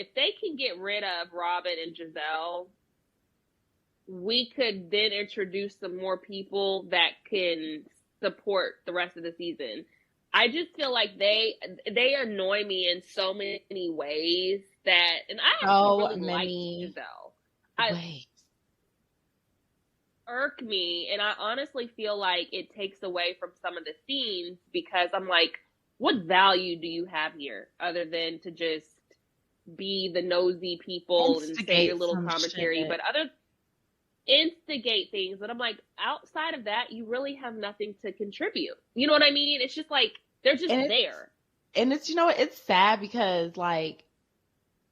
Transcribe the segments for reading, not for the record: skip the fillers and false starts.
if they can get rid of Robyn and Giselle, we could then introduce some more people that can support the rest of the season. I just feel like they annoy me in so many ways that, and I actually really like Giselle. Wait. Irk me, and I honestly feel like it takes away from some of the scenes because I'm like, what value do you have here other than to just be the nosy people and say your little commentary, but other instigate things. But I'm like, outside of that, you really have nothing to contribute. You know what I mean? It's just like they're just there. And it's, you know, it's sad because like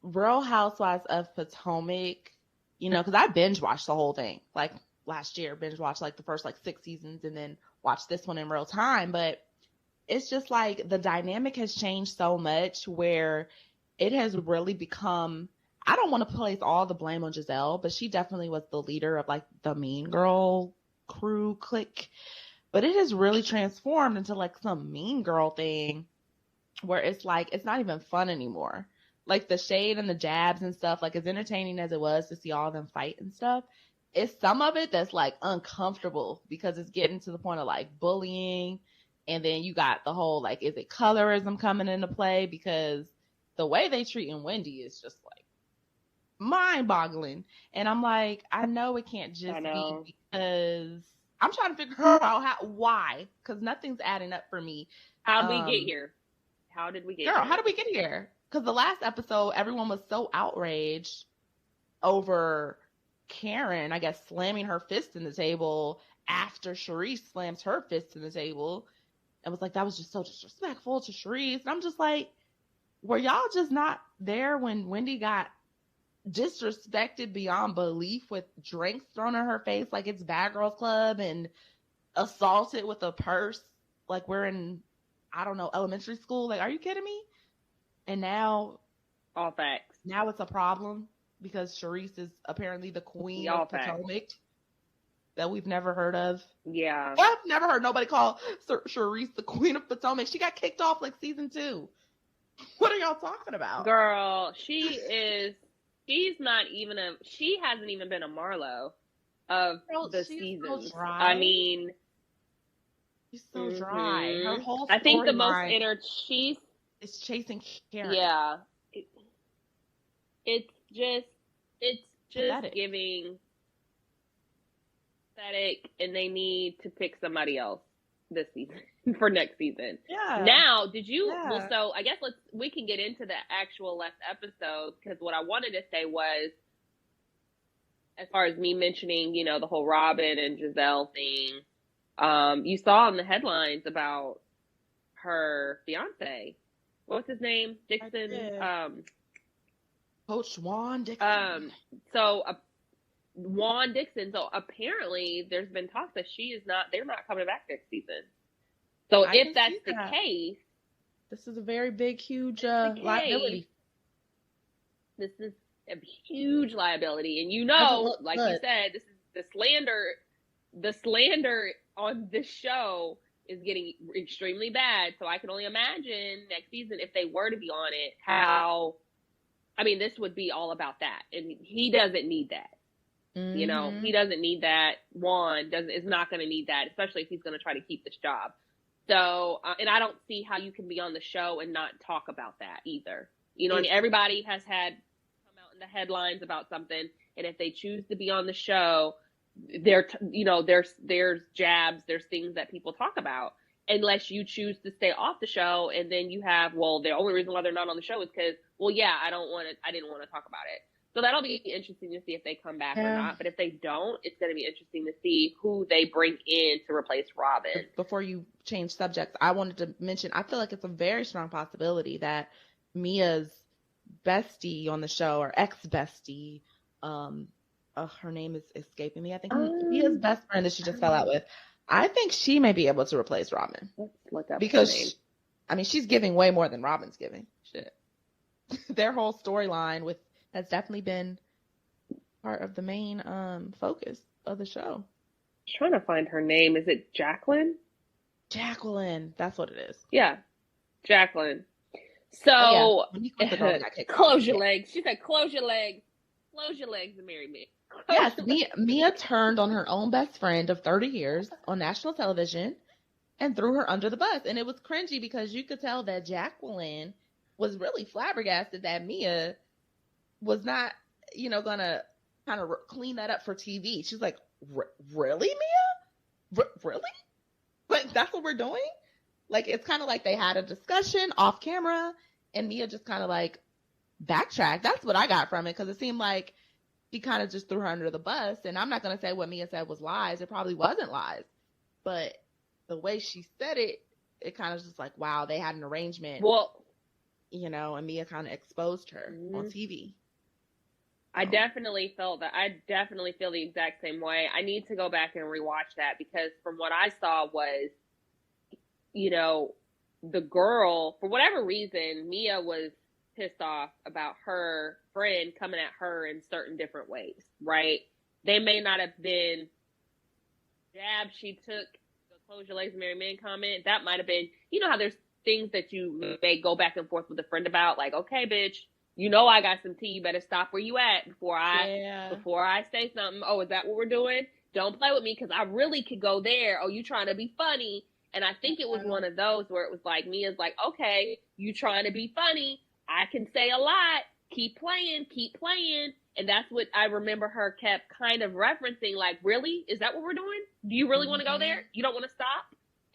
Real Housewives of Potomac, you know, because I binge watched the whole thing. Like last year, binge watched like the first like 6 seasons and then watched this one in real time. But it's just like the dynamic has changed so much where it has really become, I don't want to place all the blame on Giselle, but she definitely was the leader of like the mean girl crew clique. But it has really transformed into like some mean girl thing where it's like, it's not even fun anymore. Like the shade and the jabs and stuff, like as entertaining as it was to see all of them fight and stuff, it's some of it that's like uncomfortable because it's getting to the point of like bullying. And then you got the whole, like, is it colorism coming into play? Because the way they treating Wendy is just like mind boggling. And I'm like, I know it can't just be because I'm trying to figure out why, because nothing's adding up for me. How did we get here? How did we get here? Girl, how did we get here? Because the last episode, everyone was so outraged over Karen, I guess, slamming her fist in the table after Charisse slams her fist in the table. And was like, that was just so disrespectful to Charisse. And I'm just like, were y'all just not there when Wendy got disrespected beyond belief with drinks thrown in her face like it's Bad Girls Club and assaulted with a purse like we're in, I don't know, elementary school? Like, are you kidding me? And now, all facts. Now it's a problem because Charisse is apparently the queen of Potomac that we've never heard of. Yeah. I've never heard nobody call Charisse the queen of Potomac. She got kicked off like season 2. What are y'all talking about? Girl, she hasn't even been a Marlo of the season. So dry. I mean, she's so dry. Her whole I think the most she's is chasing Karen. Yeah. It's just pathetic. Giving pathetic, and they need to pick somebody else this season for next season. Yeah. Now, well, so I guess we can get into the actual last episode, because what I wanted to say was, as far as me mentioning, you know, the whole Robyn and Giselle thing, you saw in the headlines about her fiance. What's his name? Dixon. Coach Juan Dixon. Juan Dixon. So apparently there's been talks that they're not coming back next season. So if that's the case, this is a very big, huge liability. This is a huge liability. And you know, like you said, this is the slander on this show is getting extremely bad. So I can only imagine next season, if they were to be on it, this would be all about that. And he doesn't need that. Mm-hmm. You know, he doesn't need that. Juan is not going to need that, especially if he's going to try to keep this job. So, and I don't see how you can be on the show and not talk about that either. You know, everybody has had come out in the headlines about something, and if they choose to be on the show, there's jabs, there's things that people talk about, unless you choose to stay off the show. And then you have, the only reason why they're not on the show is because, I didn't want to talk about it. So that'll be interesting to see if they come back or not. But if they don't, it's going to be interesting to see who they bring in to replace Robyn. Before you change subjects, I wanted to mention, I feel like it's a very strong possibility that Mia's bestie on the show, or ex-bestie, her name is escaping me. I think Mia's best friend that she just fell out with. I think she may be able to replace Robyn. Let's look up because she's giving way more than Robyn's giving. Shit. Their whole storyline has definitely been part of the main focus of the show. I'm trying to find her name. Is it Jacqueline? Jacqueline. That's what it is. Yeah. Jacqueline. So, when he quit the girl got kicked close off. your legs. She said, close your legs. Close your legs and marry me. Yes, Mia turned on her own best friend of 30 years on national television and threw her under the bus. And it was cringy because you could tell that Jacqueline was really flabbergasted that Mia was not, gonna kind of clean that up for TV. She's like, really, Mia? Really? Like, that's what we're doing? Like, it's kind of like they had a discussion off camera and Mia just kind of like backtracked. That's what I got from it, because it seemed like he kind of just threw her under the bus. And I'm not going to say what Mia said was lies. It probably wasn't lies. But the way she said it, it kind of just like, wow, they had an arrangement. Well, and Mia kind of exposed her on TV. I definitely felt that. I definitely feel the exact same way. I need to go back and rewatch that, because from what I saw was, the girl, for whatever reason, Mia was pissed off about her friend coming at her in certain different ways, right? They may not have been jabs she took, the close your legs and marry men comment. That might have been, how there's things that you may go back and forth with a friend about, like, okay, bitch, I got some tea. You better stop where you at before I say something. Oh, is that what we're doing? Don't play with me, because I really could go there. Oh, you trying to be funny? And I think it was one of those where it was like, Mia's like, okay, you trying to be funny. I can say a lot. Keep playing. And that's what I remember her kept kind of referencing, like, really? Is that what we're doing? Do you really want to go there? You don't want to stop?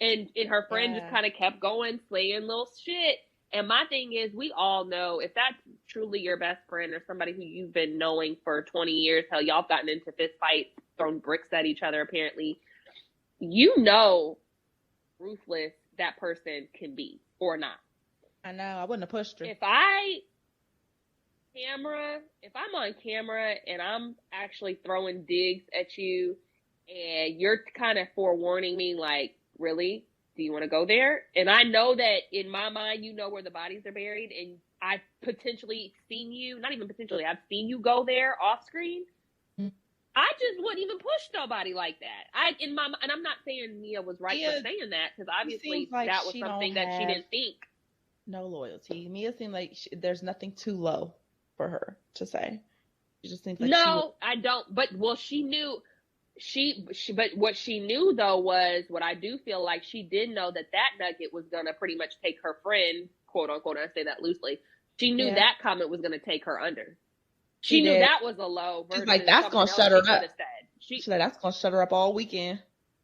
And her friend just kind of kept going, saying little shit. And my thing is, we all know, if that's truly your best friend or somebody who you've been knowing for 20 years, hell, y'all have gotten into fist fights, thrown bricks at each other, apparently, ruthless that person can be or not. I know. I wouldn't have pushed her. If I'm on camera and I'm actually throwing digs at you and you're kind of forewarning me, like, really? Do you want to go there? And I know that in my mind, where the bodies are buried, and I've potentially seen you, not even potentially, I've seen you go there off screen. Mm-hmm. I just wouldn't even push nobody like that. And I'm not saying Mia was right for saying that, because obviously like that was something that she didn't think. No loyalty. Mia seemed like there's nothing too low for her to say. It just seems like I don't. But she knew. But what she knew though was, what I do feel like she did know, that nugget was gonna pretty much take her friend, quote unquote, I say that loosely. She knew that comment was gonna take her under. She knew that was a low. She's like, that's gonna shut her up. She's like, that's gonna shut her up all weekend.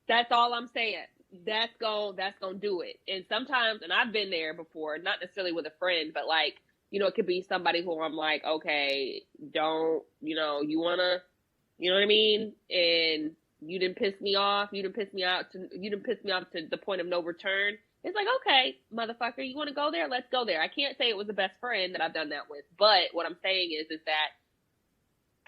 That's all I'm saying. That's gonna do it. And sometimes, and I've been there before, not necessarily with a friend, but like, it could be somebody who I'm like, okay, don't, you wanna. You know what I mean? And you didn't piss me off. You didn't piss me off to the point of no return. It's like, okay, motherfucker, you want to go there? Let's go there. I can't say it was the best friend that I've done that with. But what I'm saying is that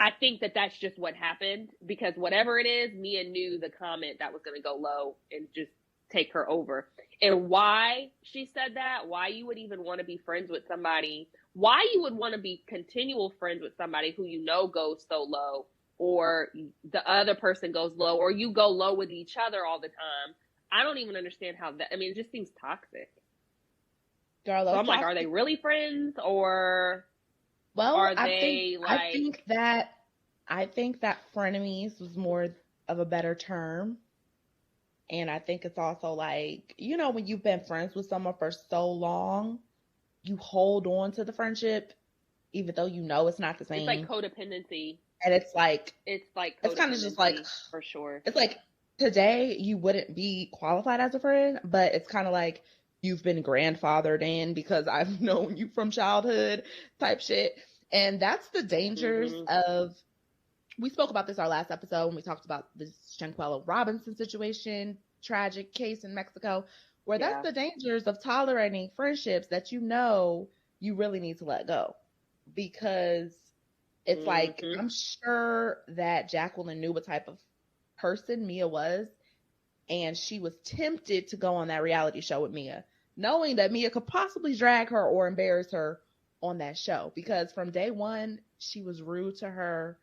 I think that that's just what happened, because whatever it is, Mia knew the comment that was going to go low and just take her over. And why she said that, why you would even want to be friends with somebody, why you would want to be continual friends with somebody who goes so low, or the other person goes low, or you go low with each other all the time. I don't even understand how that, it just seems toxic. Girl, so I'm like, are they really friends, or are they like... I think that frenemies was more of a better term. And I think it's also like, when you've been friends with someone for so long, you hold on to the friendship, even though it's not the same. It's like codependency. And it's kind of just like, for sure. It's like, today you wouldn't be qualified as a friend, but it's kind of like you've been grandfathered in because I've known you from childhood type shit. And that's the dangers of, we spoke about this our last episode when we talked about the Shanquella Robinson situation, tragic case in Mexico, where that's the dangers of tolerating friendships that you really need to let go. Because it's like, I'm sure that Jacqueline knew what type of person Mia was, and she was tempted to go on that reality show with Mia, knowing that Mia could possibly drag her or embarrass her on that show. Because from day one, she was rude to her.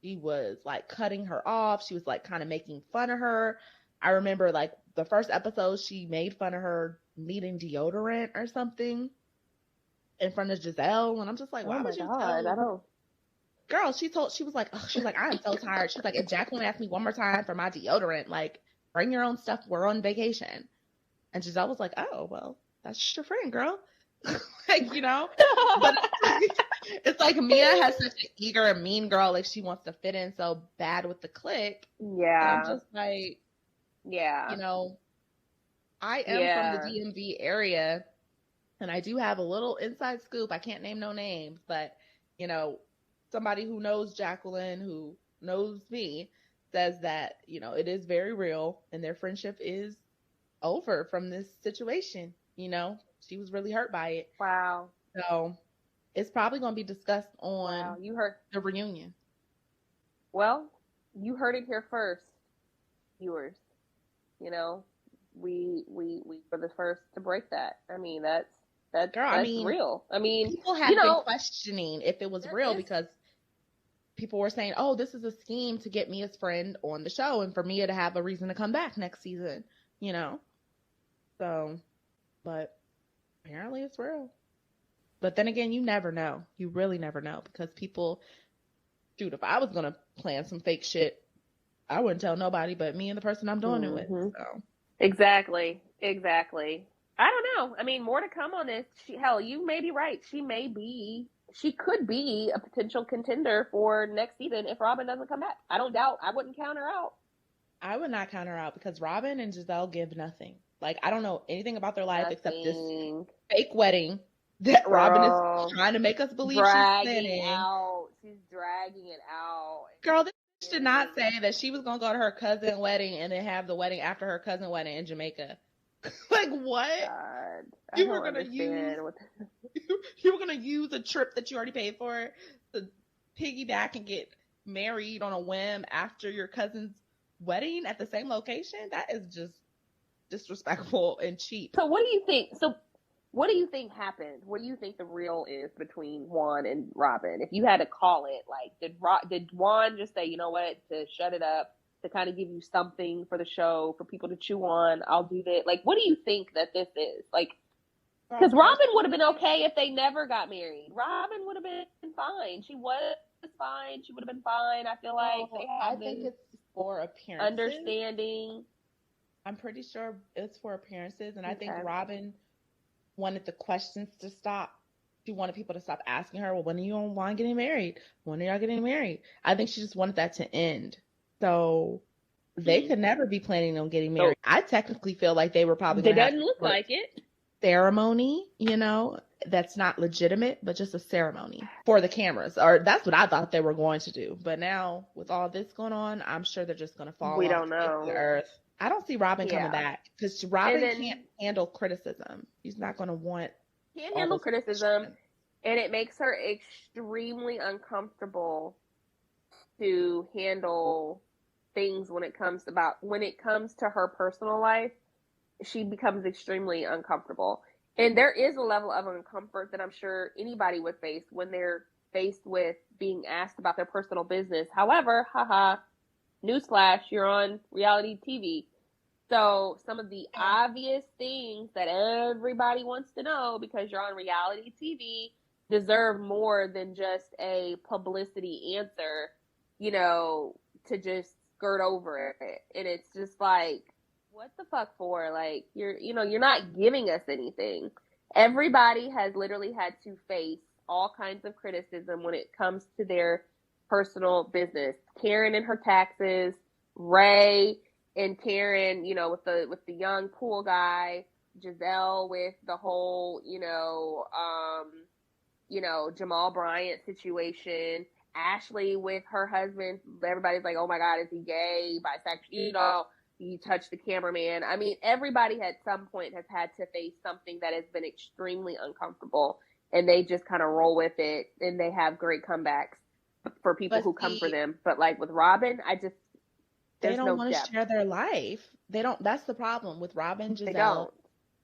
She was like cutting her off. She was like kind of making fun of her. I remember like the first episode, she made fun of her needing deodorant or something. in front of Giselle. And I'm just like, why would you tell? I don't. Girl, she was like, I'm so tired. She's like, if Jacqueline asked me one more time for my deodorant, like, bring your own stuff. We're on vacation. And Giselle was like, oh, well, that's just your friend, girl. Like, you know, but it's like Mia has such an eager and mean girl. Like, she wants to fit in so bad with the clique. Yeah. I'm just like, yeah, you know, I am from the DMV area, and I do have a little inside scoop. I can't name no names, but, you know, somebody who knows Jacqueline, who knows me, says that, you know, it is very real and their friendship is over from this situation. You know, she was really hurt by it. Wow. So it's probably going to be discussed on you heard the reunion. Well, you heard it here first, viewers. You know, we were the first to break that. I mean, that's real. I mean, people have been questioning if it was real because people were saying, oh, this is a scheme to get Mia's friend on the show and for Mia to have a reason to come back next season, you know? So, but apparently it's real. But then again, you never know. You really never know because people, shoot, if I was going to plan some fake shit, I wouldn't tell nobody but me and the person I'm doing it with. So. Exactly. I don't know. I mean, more to come on this. Hell, you may be right. She could be a potential contender for next season if Robyn doesn't come back. I don't doubt. I wouldn't count her out. I would not count her out because Robyn and Giselle give nothing. Like, I don't know anything about their life except this fake wedding that Robyn is trying to make us believe she's planning. She's dragging it out. Girl, this did not say that she was going to go to her cousin's wedding and then have the wedding after her cousin's wedding in Jamaica. Like, what? God, you were going to use a trip that you already paid for to piggyback and get married on a whim after your cousin's wedding at the same location? That is just disrespectful and cheap. So what do you think? What do you think happened? What do you think the real is between Juan and Robyn? If you had to call it, like, did Juan just say, you know what, to shut it up, to kind of give you something for the show, for people to chew on, I'll do that? Like, what do you think that this is? Like, because Robyn would have been okay if they never got married. Robyn would have been fine. She was fine. She would have been fine. I feel like I think it's for appearances. Understanding. I'm pretty sure it's for appearances, and I think Robyn wanted the questions to stop. She wanted people to stop asking her, well, when are you and Juan getting married? When are y'all getting married? I think she just wanted that to end. So they could never be planning on getting married. I technically feel like they were probably going to have look like it. Ceremony, you know, that's not legitimate, but just a ceremony for the cameras. Or that's what I thought they were going to do. But now with all this going on, I'm sure they're just going to fall off the earth. I don't see Robyn coming back because Robyn can't handle criticism. She's not going to want. Can't handle criticism, and it makes her extremely uncomfortable to handle things when it comes to her personal life. She becomes extremely uncomfortable, and there is a level of uncomfort that I'm sure anybody would face when they're faced with being asked about their personal business. However, newsflash, you're on reality TV. So some of the obvious things that everybody wants to know because you're on reality TV deserve more than just a publicity answer, you know, to just skirt over it. And it's just like, what the fuck for? Like, you're not giving us anything. Everybody has literally had to face all kinds of criticism when it comes to their personal business. Karen and her taxes, Ray and Karen, you know, with the young pool guy, Giselle with the whole, Jamal Bryant situation, Ashley with her husband. Everybody's like, oh my God, is he gay, bisexual? You know, you touch the cameraman. I mean, everybody at some point has had to face something that has been extremely uncomfortable, and they just kind of roll with it, and they have great comebacks for people who come for them. But like with Robyn, they don't want to share their life. They don't. That's the problem with Robyn, Giselle,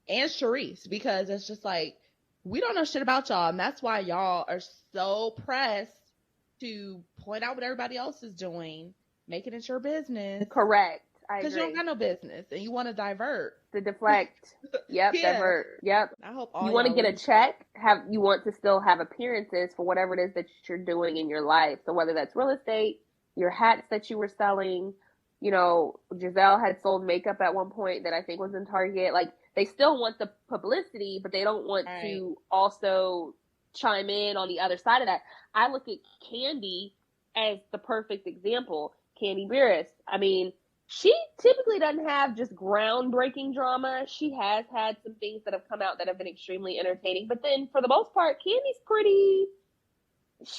and Charisse, because it's just like, we don't know shit about y'all, and that's why y'all are so pressed to point out what everybody else is doing, make it into your business. Correct. I Because you don't agree. got no business and you want to divert. To deflect. Yep, Yeah. divert. Yep. I hope all You want to y'all get a check, you want to still have appearances for whatever it is that you're doing in your life. So whether that's real estate, your hats that you were selling, you know, Giselle had sold makeup at one point that I think was in Target. Like, they still want the publicity, but they don't want to also chime in on the other side of that. I look at Candy as the perfect example. Candy Beerus. I mean, she typically doesn't have just groundbreaking drama. She has had some things that have come out that have been extremely entertaining, but then for the most part, Candy's pretty.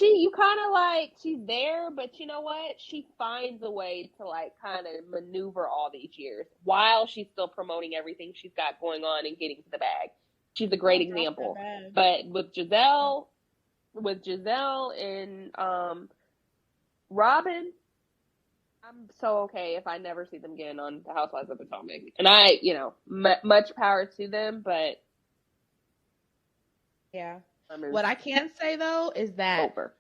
You kind of like, she's there, but you know what? She finds a way to like kind of maneuver all these years while she's still promoting everything she's got going on and getting to the bag. She's a great example. But with Giselle and Robyn, I'm so okay if I never see them again on the Housewives of Potomac. And I, you know, much power to them, but yeah. What I can say though is that over.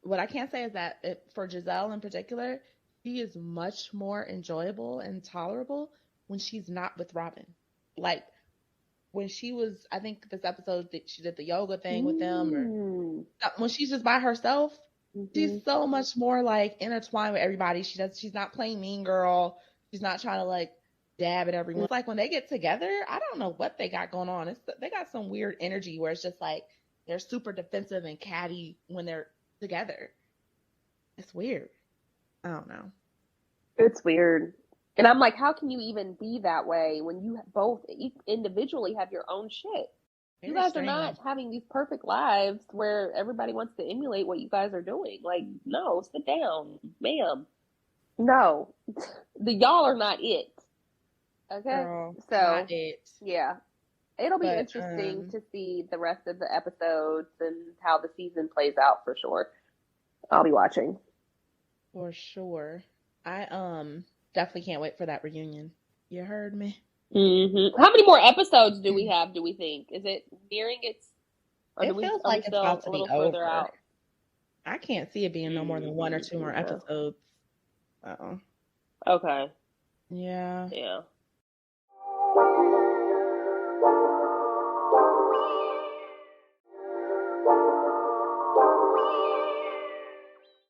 What I can say is that for Giselle in particular, she is much more enjoyable and tolerable when she's not with Robyn. Like when she was, I think this episode that she did the yoga thing with them, or when she's just by herself, she's so much more like intertwined with everybody. She's not playing mean girl. She's not trying to like dab at everyone. It's like when they get together, I don't know what they got going on. They got some weird energy where it's just like they're super defensive and catty when they're together. It's weird. I don't know. It's weird. And I'm like, how can you even be that way when you both individually have your own shit? You guys are not having these perfect lives where everybody wants to emulate what you guys are doing. Like, no, sit down, ma'am. No, y'all are not it. Okay, Girl, so not it. Yeah, it'll be interesting to see the rest of the episodes and how the season plays out for sure. I'll be watching for sure. I definitely can't wait for that reunion. You heard me. Mm-hmm. How many more episodes do we have? Do we think is it nearing its? Or it feels like it's about to be over. Out? I can't see it being no more than one or two more episodes. Okay. Yeah. Yeah.